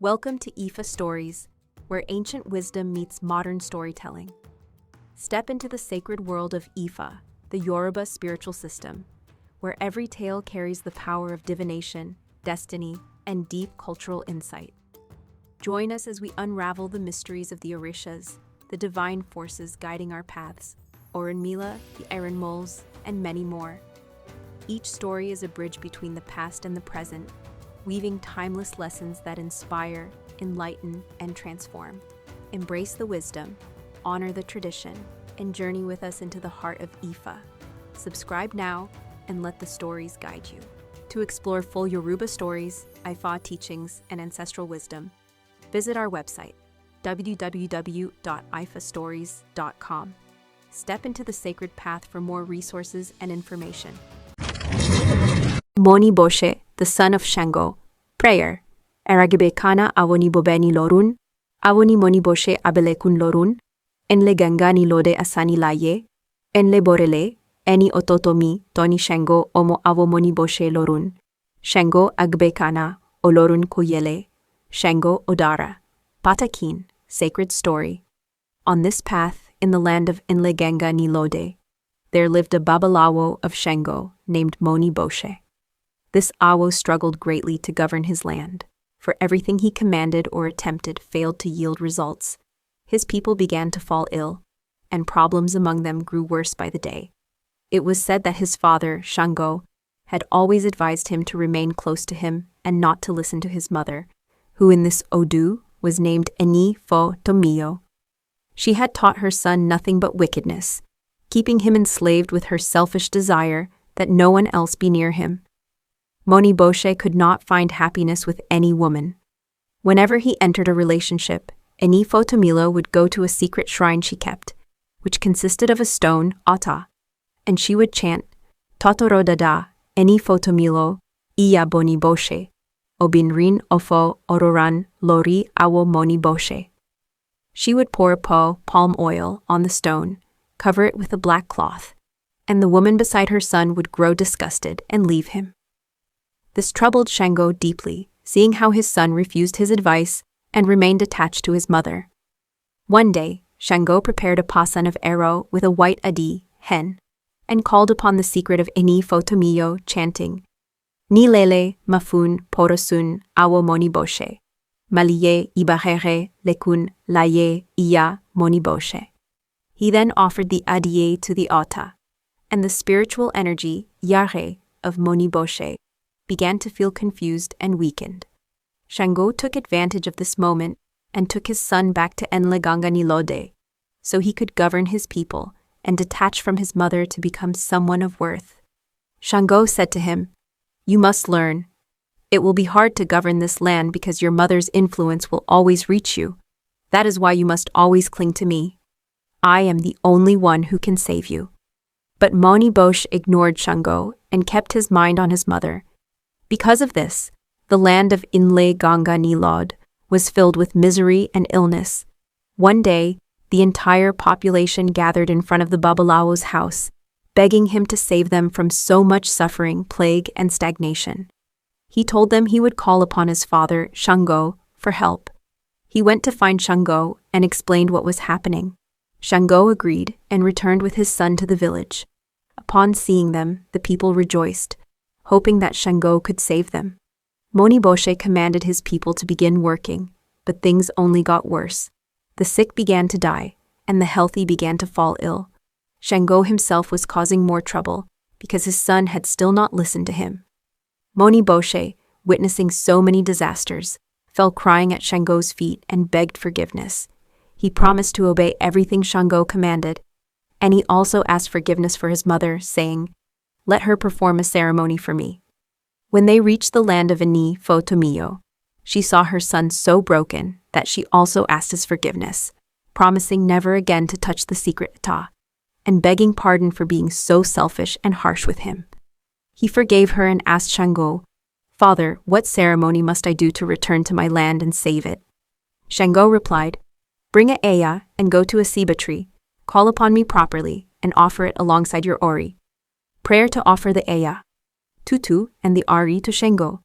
Welcome to IFAStories, where ancient wisdom meets modern storytelling. Step into the sacred world of Ifa, the Yoruba spiritual system, where every tale carries the power of divination, destiny, and deep cultural insight. Join us as we unravel the mysteries of the Orishas, the divine forces guiding our paths, Orunmila, the Erenmols, and many more. Each story is a bridge between the past and the present, weaving timeless lessons that inspire, enlighten, and transform. Embrace the wisdom, honor the tradition, and journey with us into the heart of Ifa. Subscribe now and let the stories guide you. To explore full Yoruba stories, Ifa teachings, and ancestral wisdom, visit our website, www.ifastories.com. Step into the sacred path for more resources and information. Moni Boshe, the son of Shàngó. Prayer. Ogbe Okana awoni bobeni lorun, awoni Moni Boshe abelekun lorun, Ìnle Ganga ni lode asani laye, Ìnle borele, Èní Òfò Tomillo toni Shàngó omo awo Moni Boshe lorun, Shàngó Ogbe Okana olorun kuyele, Shàngó odara. Patakin, sacred story. On this path, in the land of Ìnle Ganga ni lode, there lived a Babaláwo of Shàngó named Moni Boshe. This Awo struggled greatly to govern his land, for everything he commanded or attempted failed to yield results. His people began to fall ill, and problems among them grew worse by the day. It was said that his father, Shàngó, had always advised him to remain close to him and not to listen to his mother, who in this Odu was named Èní Òfò Tomillo. She had taught her son nothing but wickedness, keeping him enslaved with her selfish desire that no one else be near him. Moni Boshe could not find happiness with any woman. Whenever he entered a relationship, Èní Òfò Tomillo would go to a secret shrine she kept, which consisted of a stone, ata, and she would chant, Totoro dada, Èní Òfò Tomillo, iya Moni Boshe, obinrin ofo ororan lori awo Moni Boshe. She would pour palm oil on the stone, cover it with a black cloth, and the woman beside her son would grow disgusted and leave him. This troubled Shàngó deeply, seeing how his son refused his advice and remained attached to his mother. One day, Shàngó prepared a pasan of arrow with a white adi, hen, and called upon the secret of Èní Òfò Tomillo, chanting, Ni lele mafun porosun awo Moni Boshe, maliye ibahere lekun laye iya Moni Boshe. He then offered the adiye to the ata, and the spiritual energy, yare, of Moni Boshe began to feel confused and weakened. Shàngó took advantage of this moment and took his son back to Ìnle Ganga ni lode, so he could govern his people and detach from his mother to become someone of worth. Shàngó said to him, You must learn. It will be hard to govern this land because your mother's influence will always reach you. That is why you must always cling to me. I am the only one who can save you. But Moni Boshe ignored Shàngó and kept his mind on his mother. Because of this, the land of Ìnle Ganga ni lode was filled with misery and illness. One day, the entire population gathered in front of the Babalawo's house, begging him to save them from so much suffering, plague, and stagnation. He told them he would call upon his father, Shàngó, for help. He went to find Shàngó and explained what was happening. Shàngó agreed and returned with his son to the village. Upon seeing them, the people rejoiced, hoping that Shàngó could save them. Moni Boshe commanded his people to begin working, but things only got worse. The sick began to die, and the healthy began to fall ill. Shàngó himself was causing more trouble because his son had still not listened to him. Moni Boshe, witnessing so many disasters, fell crying at Shàngó's feet and begged forgiveness. He promised to obey everything Shàngó commanded, and he also asked forgiveness for his mother, saying, Let her perform a ceremony for me. When they reached the land of Èní Òfò Tomillo, she saw her son so broken that she also asked his forgiveness, promising never again to touch the secret ata, and begging pardon for being so selfish and harsh with him. He forgave her and asked Shàngó, Father, what ceremony must I do to return to my land and save it? Shàngó replied, Bring a eya and go to a ceiba tree, call upon me properly, and offer it alongside your ori. Prayer to offer the eya, tutu, and the ari to Shàngó.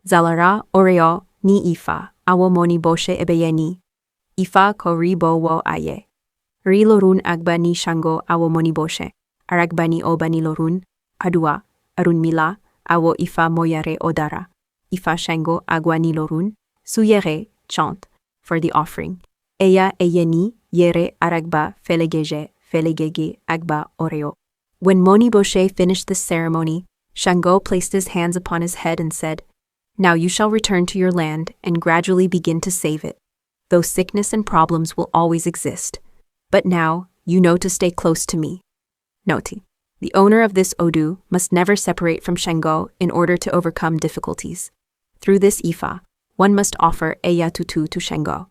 Zalara oreo ni ifa Awo Moni Boshe ebeyeni. Ifa ko ribo wo aye. Ri lorun agba ni Shàngó awo Moni Boshe. Aragba ni oba ni lorun. Adua, arun mila, awo ifa moyare odara. Ifa Shàngó agwa ni lorun. Suyere, chant, for the offering. Eya eyeni, yere aragba felegege agba oreo. When Moni Boshe finished this ceremony, Shàngó placed his hands upon his head and said, "Now you shall return to your land and gradually begin to save it. Though sickness and problems will always exist. But now, you know to stay close to me." Noti. The owner of this Odu must never separate from Shàngó in order to overcome difficulties. Through this Ifa, one must offer Eya Tutu to Shàngó.